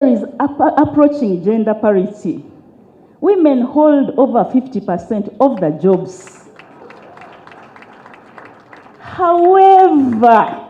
is approaching gender parity. Women hold over 50% of the jobs. However,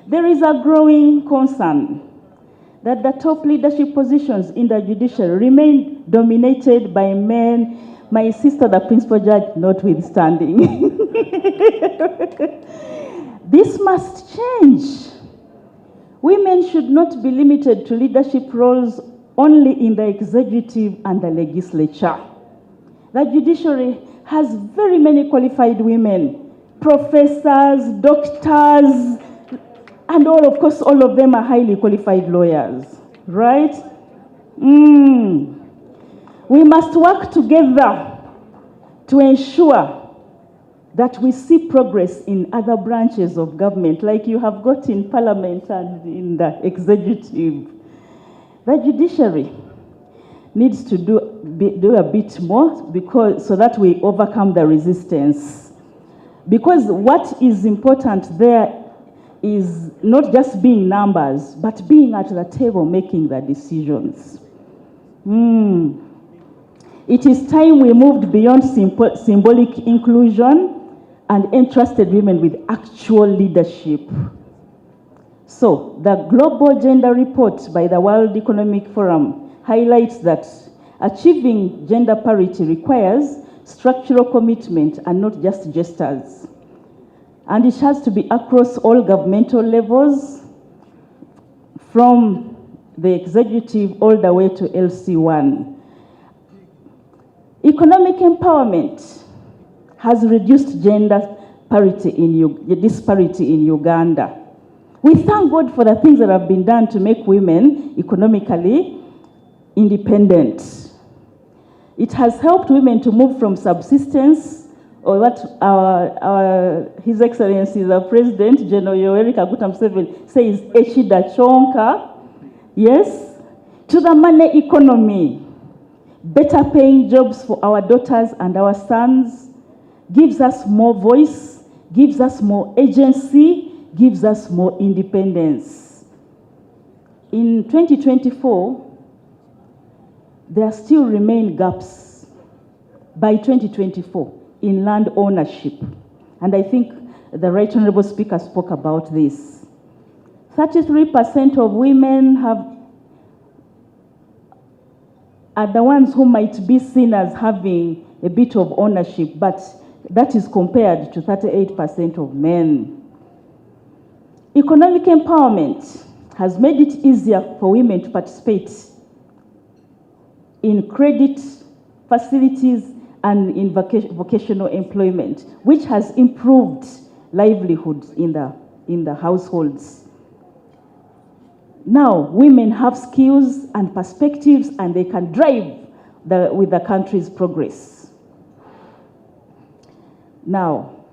there is a growing concern that the top leadership positions in the judiciary remain dominated by men, my sister, the principal judge, notwithstanding. This must change. Women should not be limited to leadership roles only in the executive and the legislature. The judiciary has very many qualified women, professors, doctors, and of course, all of them are highly qualified lawyers, right? We must work together to ensure that we see progress in other branches of government, like you have got in Parliament and in the executive. The judiciary needs to do a bit more so that we overcome the resistance. Because what is important there is not just being numbers, but being at the table making the decisions. It is time we moved beyond symbolic inclusion and entrusted women with actual leadership. So, the Global Gender Report by the World Economic Forum highlights that achieving gender parity requires structural commitment and not just gestures. And it has to be across all governmental levels, from the executive all the way to LC1. Economic empowerment has reduced gender disparity in Uganda. We thank God for the things that have been done to make women economically independent. It has helped women to move from subsistence, or what His Excellency the President, General Yoweri Kaguta Museveni, says, Echida Chonka, yes, to the money economy. Better paying jobs for our daughters and our sons gives us more voice, gives us more agency, gives us more independence. In 2024, there still remain gaps by 2024 in land ownership. And I think the Right Honorable Speaker spoke about this. 33% of women are the ones who might be seen as having a bit of ownership, but that is compared to 38% of men. Economic empowerment has made it easier for women to participate in credit facilities and in vocational employment, which has improved livelihoods in the households. Now, women have skills and perspectives, and they can drive with the country's progress. Now,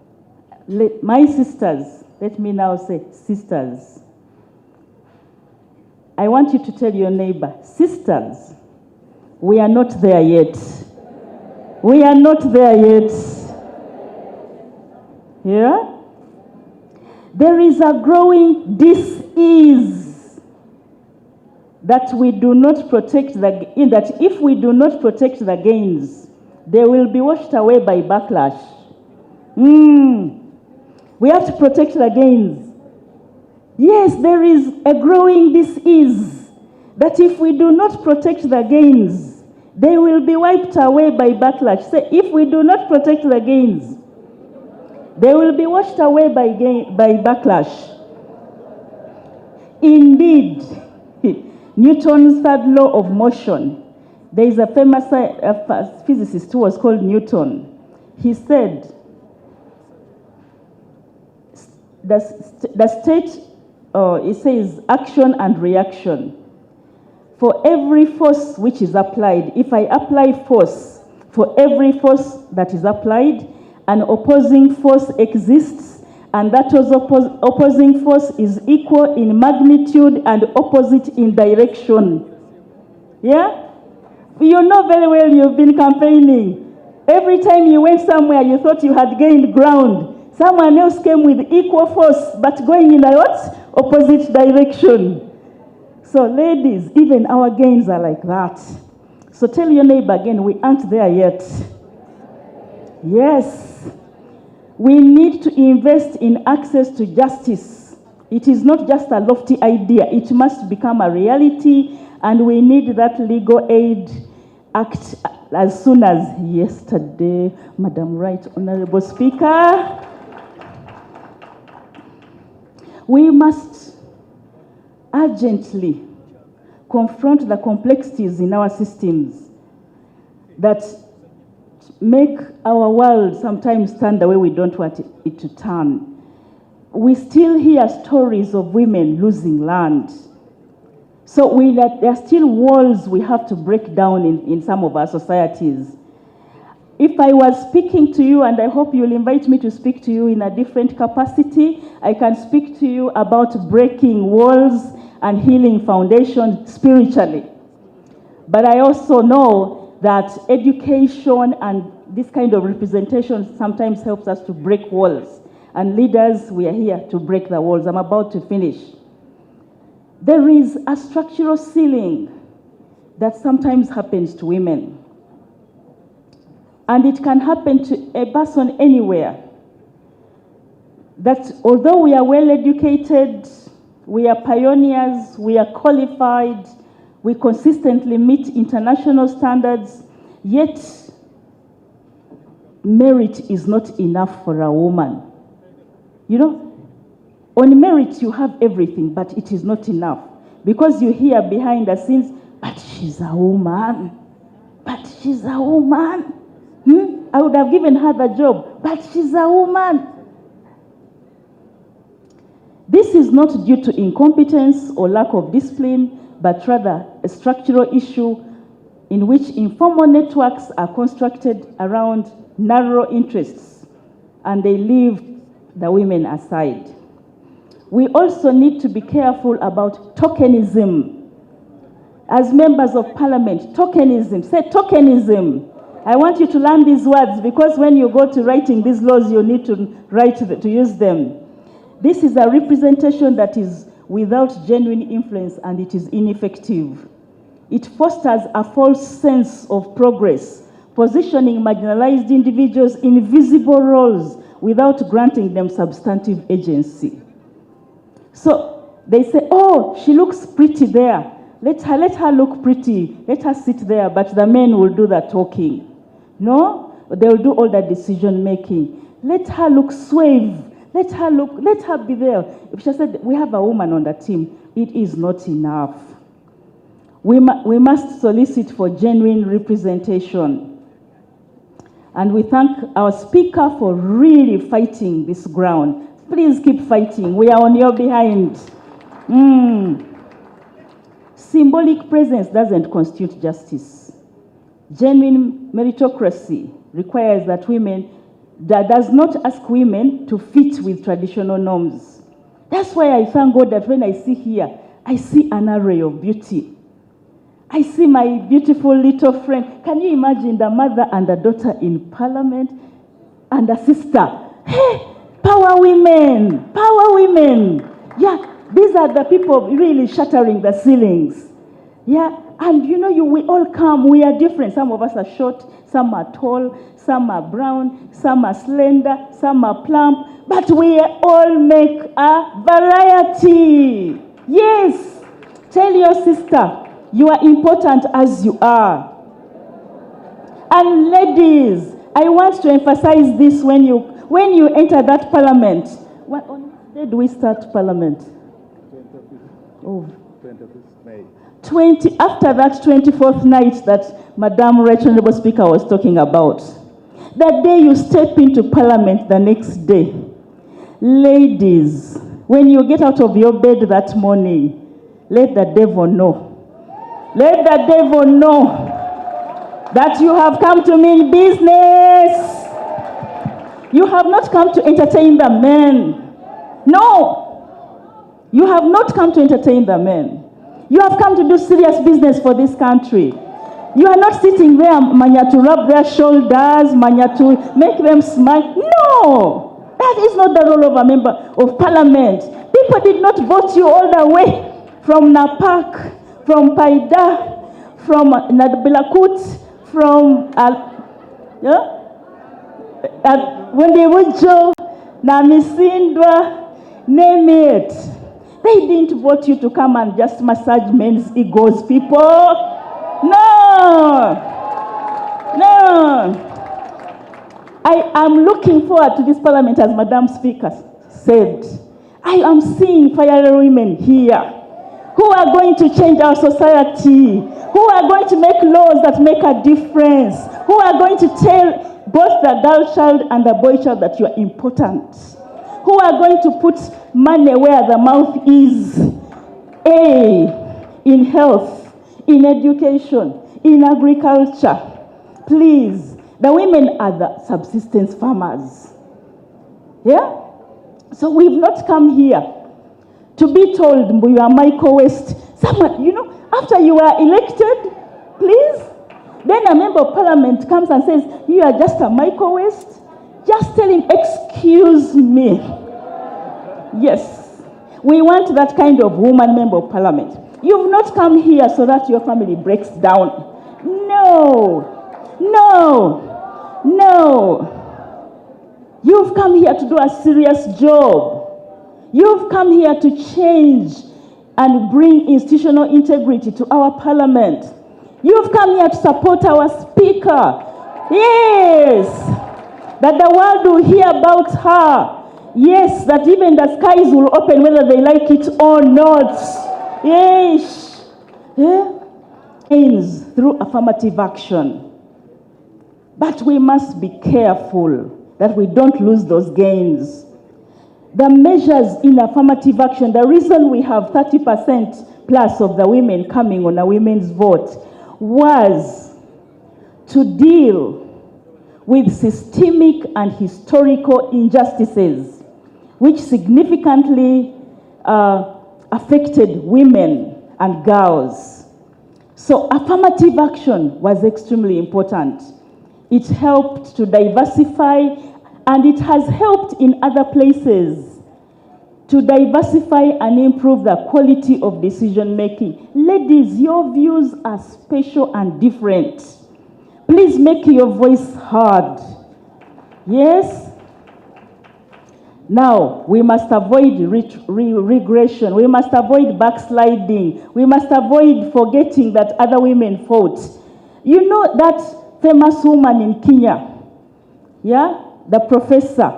my sisters, let me now say sisters. I want you to tell your neighbor, sisters, we are not there yet. We are not there yet. Yeah? There is a growing dis-ease that we do not protect that if we do not protect the gains, they will be washed away by backlash. We have to protect the gains. Yes, there is a growing dis-ease that if we do not protect the gains, they will be wiped away by backlash. So if we do not protect the gains, they will be washed away by backlash. Indeed, Newton's third law of motion, there is a famous physicist who was called Newton. He said, the state, it says action and reaction. For every force which is applied, if I apply force, for every force that is applied, an opposing force exists, and that opposing force is equal in magnitude and opposite in direction. Yeah? You know very well you've been campaigning. Every time you went somewhere, you thought you had gained ground. Someone else came with equal force, but going in a what? Opposite direction. So ladies, even our gains are like that. So tell your neighbor again, we aren't there yet. Yes. We need to invest in access to justice. It is not just a lofty idea. It must become a reality, and we need that Legal Aid Act as soon as yesterday. Madam Right, Honorable Speaker. We must urgently confront the complexities in our systems that make our world sometimes turn the way we don't want it to turn. We still hear stories of women losing land. So there are still walls we have to break down in some of our societies. If I was speaking to you, and I hope you'll invite me to speak to you in a different capacity, I can speak to you about breaking walls and healing foundations spiritually. But I also know that education and this kind of representation sometimes helps us to break walls. And leaders, we are here to break the walls. I'm about to finish. There is a structural ceiling that sometimes happens to women. And it can happen to a person anywhere. That although we are well educated, we are pioneers, we are qualified, we consistently meet international standards, yet merit is not enough for a woman. You know, on merit you have everything, but it is not enough. Because you hear behind the scenes, but she's a woman, but she's a woman. I would have given her the job, but she's a woman. This is not due to incompetence or lack of discipline, but rather a structural issue in which informal networks are constructed around narrow interests, and they leave the women aside. We also need to be careful about tokenism. As members of parliament, tokenism, say tokenism. I want you to learn these words, because when you go to writing these laws, you need to use them. This is a representation that is without genuine influence, and it is ineffective. It fosters a false sense of progress, positioning marginalized individuals in visible roles without granting them substantive agency. So they say, oh, she looks pretty there. Let her look pretty. Let her sit there, but the men will do the talking. No, they will do all the decision making. Let her look suave. Let her be there. If she said, we have a woman on the team, it is not enough. We must solicit for genuine representation. And we thank our speaker for really fighting this ground. Please keep fighting. We are on your behind. Symbolic presence doesn't constitute justice. Genuine meritocracy requires that does not ask women to fit with traditional norms. That's why I thank God that when I see here, I see an array of beauty. I see my beautiful little friend. Can you imagine the mother and the daughter in parliament and the sister? Hey, power women, power women. Yeah, these are the people really shattering the ceilings. Yeah, and you know, we all come, we are different. Some of us are short, some are tall, some are brown, some are slender, some are plump, but we all make a variety. Yes, tell your sister, you are important as you are. And ladies, I want to emphasize this when you enter that parliament. When did we start parliament? 25th May. After that 24th night that Madam Right Honorable Speaker was talking about, that day you step into parliament the next day. Ladies, when you get out of your bed that morning, let the devil know. Let the devil know that you have come to mean business. You have not come to entertain the men. No. You have not come to entertain the men. You have come to do serious business for this country. You are not sitting there, manya, to rub their shoulders, manya, to make them smile. No! That is not the role of a member of parliament. People did not vote you all the way from Napak, from Paida, from Nadbilakut, from Wendewojo, Namisindwa, name it. They didn't vote you to come and just massage men's egos, people. No. I am looking forward to this parliament, as Madam Speaker said. I am seeing fiery women here who are going to change our society, who are going to make laws that make a difference, who are going to tell both the girl child and the boy child that you are important, who are going to put money where the mouth is, in health, in education, in agriculture. Please, the women are the subsistence farmers. Yeah? So we've not come here to be told you are micro-waste. Someone, after you are elected, please, then a member of parliament comes and says, you are just a micro-waste. Just tell him, excuse me. Yes, we want that kind of woman member of parliament. You've not come here so that your family breaks down. No. You've come here to do a serious job. You've come here to change and bring institutional integrity to our parliament. You've come here to support our speaker. Yes, that the world will hear about her. Yes, that even the skies will open whether they like it or not. Yes. Yeah. Through affirmative action. But we must be careful that we don't lose those gains. The measures in affirmative action, the reason we have 30% plus of the women coming on a women's vote was to deal with systemic and historical injustices which significantly affected women and girls. So affirmative action was extremely important. It helped to diversify, and it has helped in other places to diversify and improve the quality of decision making. Ladies, your views are special and different. Please make your voice heard. Yes? Now, we must avoid regression. We must avoid backsliding. We must avoid forgetting that other women fought. You know that famous woman in Kenya, yeah, the professor,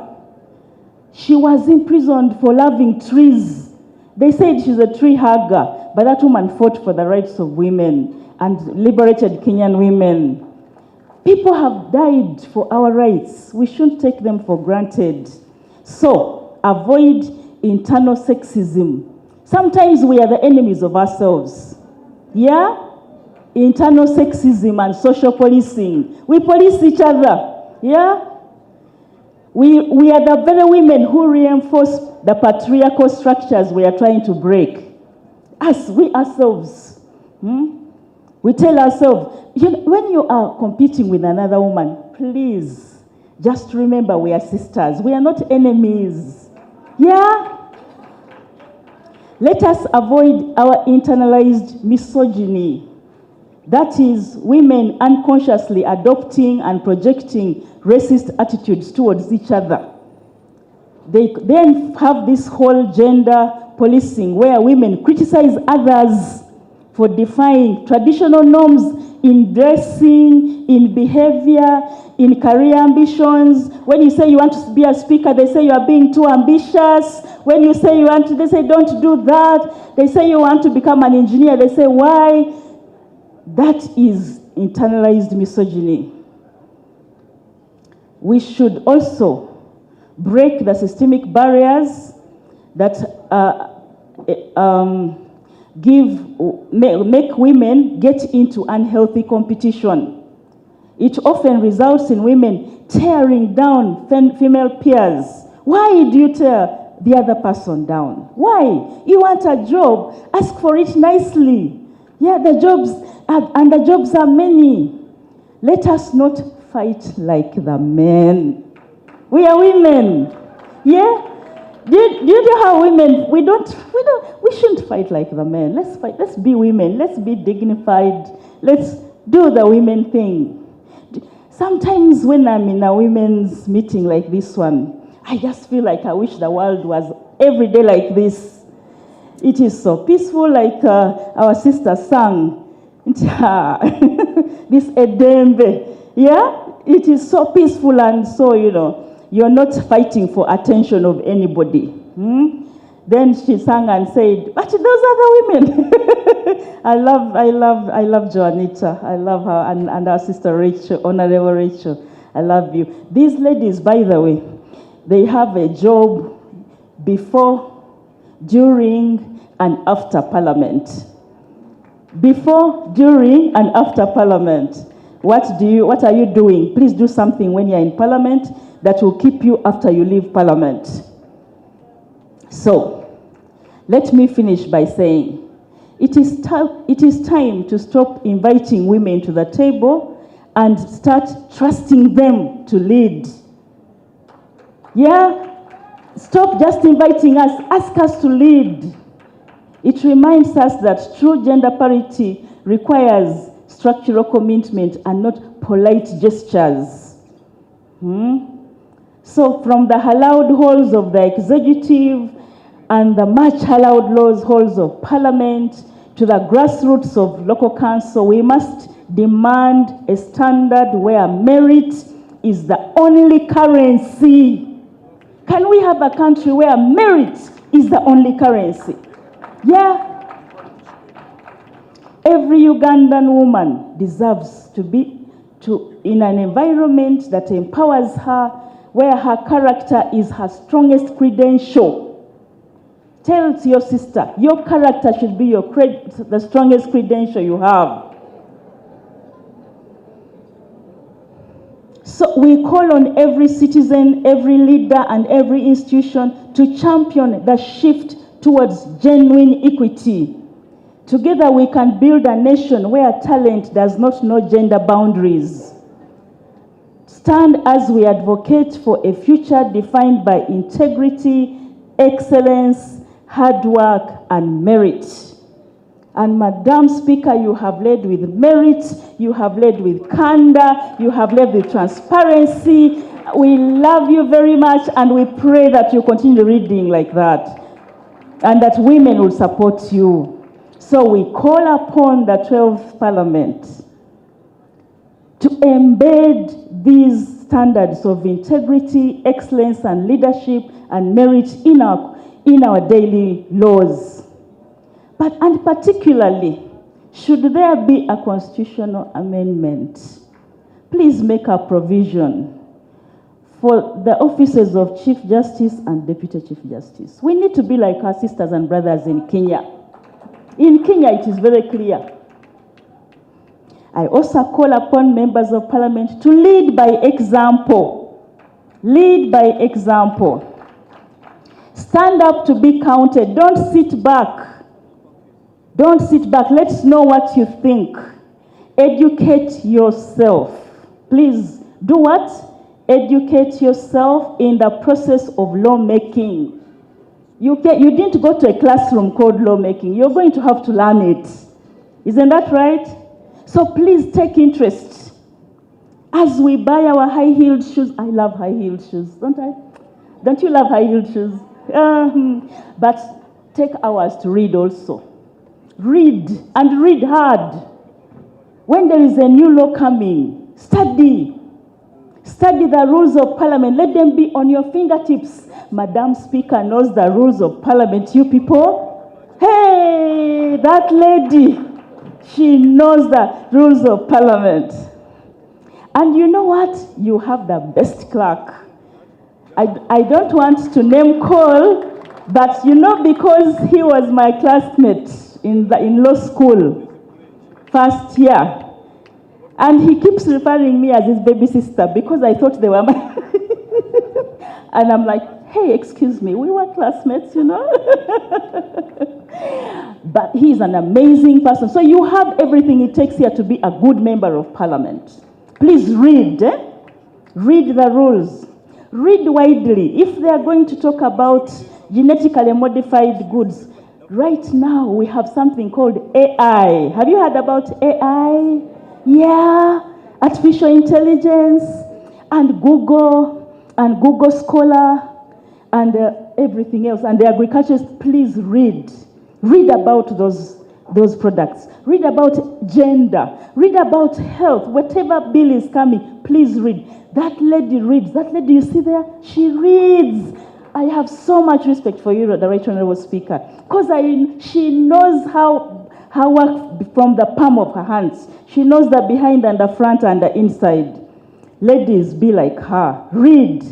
she was imprisoned for loving trees. They said she's a tree hugger, but that woman fought for the rights of women and liberated Kenyan women. People have died for our rights. We shouldn't take them for granted. So, avoid internal sexism. Sometimes we are the enemies of ourselves. Yeah? Internal sexism and social policing. We police each other. Yeah? We are the very women who reinforce the patriarchal structures we are trying to break. As we ourselves. We tell ourselves, when you are competing with another woman, please, just remember we are sisters. We are not enemies. Yeah? Let us avoid our internalized misogyny. That is, women unconsciously adopting and projecting racist attitudes towards each other. They then have this whole gender policing where women criticize others for defying traditional norms in dressing, in behavior, in career ambitions. When you say you want to be a speaker, they say you are being too ambitious. When you say you want to, they say don't do that. They say you want to become an engineer, they say why? That is internalized misogyny. We should also break the systemic barriers that make women get into unhealthy competition. It often results in women tearing down female peers. Why do you tear the other person down? Why? You want a job, ask for it nicely. Yeah, the jobs are many. Let us not fight like the men. We are women. Yeah? Do you know how women, we shouldn't fight like the men. Let's fight, let's be women, let's be dignified, let's do the women thing. Sometimes when I'm in a women's meeting like this one, I just feel like I wish the world was every day like this. It is so peaceful, like our sister sang. This Edembe. Yeah? It is so peaceful and so, you're not fighting for attention of anybody. Then she sang and said, but those are the women. I love Joanita. I love her and our sister Rachel, Honorable Rachel. I love you. These ladies, by the way, they have a job before, during, and after Parliament. Before, during, and after Parliament. What are you doing? Please do something when you're in Parliament that will keep you after you leave Parliament. So, let me finish by saying, it is time to stop inviting women to the table and start trusting them to lead. Yeah? Stop just inviting us, ask us to lead. It reminds us that true gender parity requires structural commitment and not polite gestures. So from the hallowed halls of the executive and the much hallowed halls of Parliament to the grassroots of local council, we must demand a standard where merit is the only currency. Can we have a country where merit is the only currency? Yeah. Every Ugandan woman deserves to be in an environment that empowers her, where her character is her strongest credential. Tell your sister, your character should be the strongest credential you have. So we call on every citizen, every leader, and every institution to champion the shift towards genuine equity. Together we can build a nation where talent does not know gender boundaries. Stand as we advocate for a future defined by integrity, excellence, hard work, and merit. And Madam Speaker, you have led with merit, you have led with candor, you have led with transparency. We love you very much, and we pray that you continue reading like that, and that women will support you. So we call upon the 12th Parliament to embed these standards of integrity, excellence, and leadership and merit in our daily laws. And particularly, should there be a constitutional amendment, please make a provision for the offices of Chief Justice and Deputy Chief Justice. We need to be like our sisters and brothers in Kenya. In Kenya, it is very clear. I also call upon members of Parliament to lead by example. Lead by example. Stand up to be counted. Don't sit back. Don't sit back. Let's know what you think. Educate yourself. Please do what? Educate yourself in the process of lawmaking. You didn't go to a classroom called lawmaking. You're going to have to learn it. Isn't that right? So please take interest. As we buy our high-heeled shoes, I love high-heeled shoes, don't I? Don't you love high-heeled shoes? But take hours to read also. Read, and read hard. When there is a new law coming, study. Study the rules of Parliament. Let them be on your fingertips. Madam Speaker knows the rules of Parliament, you people. Hey, that lady, she knows the rules of Parliament. And you know what? You have the best clerk. I don't want to name call, but because he was my classmate in law school, first year. And he keeps referring me as his baby sister because I thought they were my... And I'm like, hey, excuse me, we were classmates, But he's an amazing person. So you have everything it takes here to be a good member of Parliament. Please read. Read the rules. Read widely. If they are going to talk about genetically modified goods, right now we have something called AI. Have you heard about AI? Yeah, artificial intelligence, and Google Scholar, and everything else, and the agriculturists. Please read about those products. Read about gender. Read about health. Whatever bill is coming, please read. That lady reads. That lady you see there, she reads. I have so much respect for you, the Right Honorable Speaker, because she knows how work from the palm of her hands. She knows the behind and the front and the inside. Ladies, be like her. Read.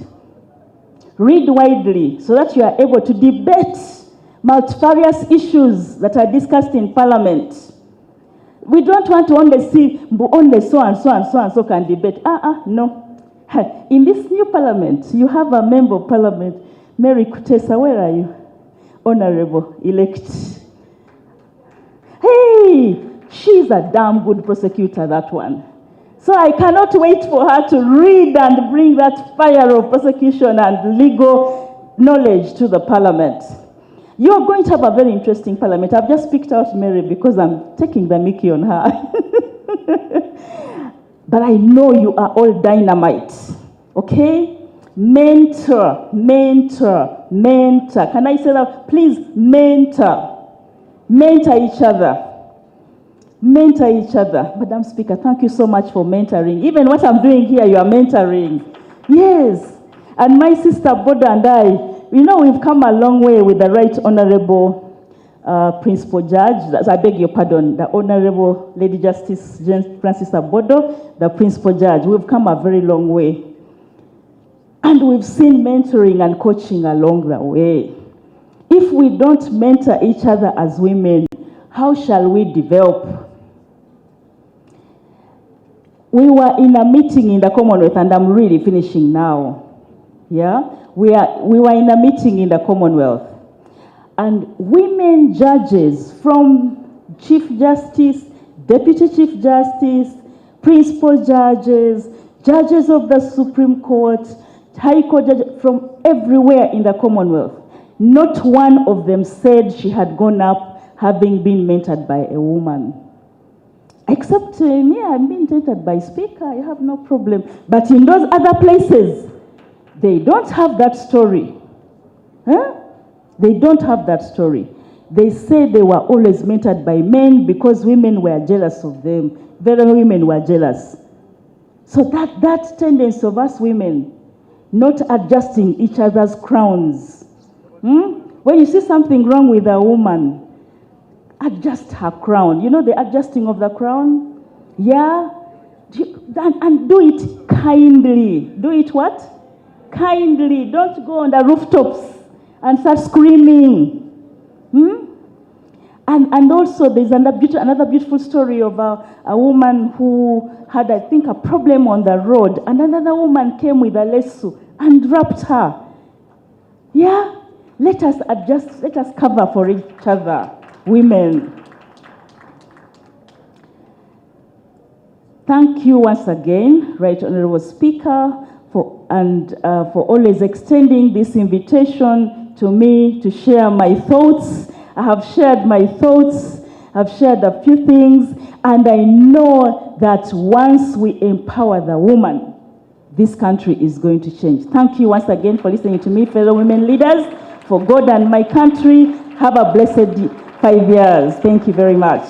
Read widely so that you are able to debate multifarious issues that are discussed in Parliament. We don't want to only see only so and so and so and so can debate. No. In this new Parliament, you have a member of Parliament, Mary Kutesa. Where are you? Honorable elect. Hey, she's a damn good prosecutor, that one. So I cannot wait for her to read and bring that fire of prosecution and legal knowledge to the Parliament. You're going to have a very interesting Parliament. I've just picked out Mary because I'm taking the mickey on her. But I know you are all dynamite. Okay? Mentor. Can I say that? Please, mentor. Mentor each other. Mentor each other. Madam Speaker, thank you so much for mentoring. Even what I'm doing here, you are mentoring. Yes. And my sister Boda and I, we've come a long way with the Right Honorable Principal Judge. I beg your pardon, the Honorable Lady Justice Jane Francis Abodo, the Principal Judge. We've come a very long way. And we've seen mentoring and coaching along the way. If we don't mentor each other as women, how shall we develop? We were in a meeting in the Commonwealth, and I'm really finishing now. Yeah? We were in a meeting in the Commonwealth. And women judges from Chief Justice, Deputy Chief Justice, Principal Judges, judges of the Supreme Court, High Court judges from everywhere in the Commonwealth. Not one of them said she had gone up having been mentored by a woman. Except me, I'm being mentored by Speaker, I have no problem. But in those other places, they don't have that story. Huh? They don't have that story. They say they were always mentored by men because women were jealous of them. Very women were jealous. So that tendency of us women not adjusting each other's crowns. When you see something wrong with a woman, adjust her crown. You know the adjusting of the crown? Yeah? And do it kindly. Do it what? Kindly. Don't go on the rooftops and start screaming. And also there's another beautiful story of a woman who had, I think, a problem on the road. And another woman came with a lesu and wrapped her. Yeah? Let us adjust, let us cover for each other, women. Thank you once again, Right Honorable Speaker, for always extending this invitation to me to share my thoughts. I have shared my thoughts, I've shared a few things, and I know that once we empower the woman, this country is going to change. Thank you once again for listening to me, fellow women leaders. For God and my country, have a blessed 5 years. Thank you very much.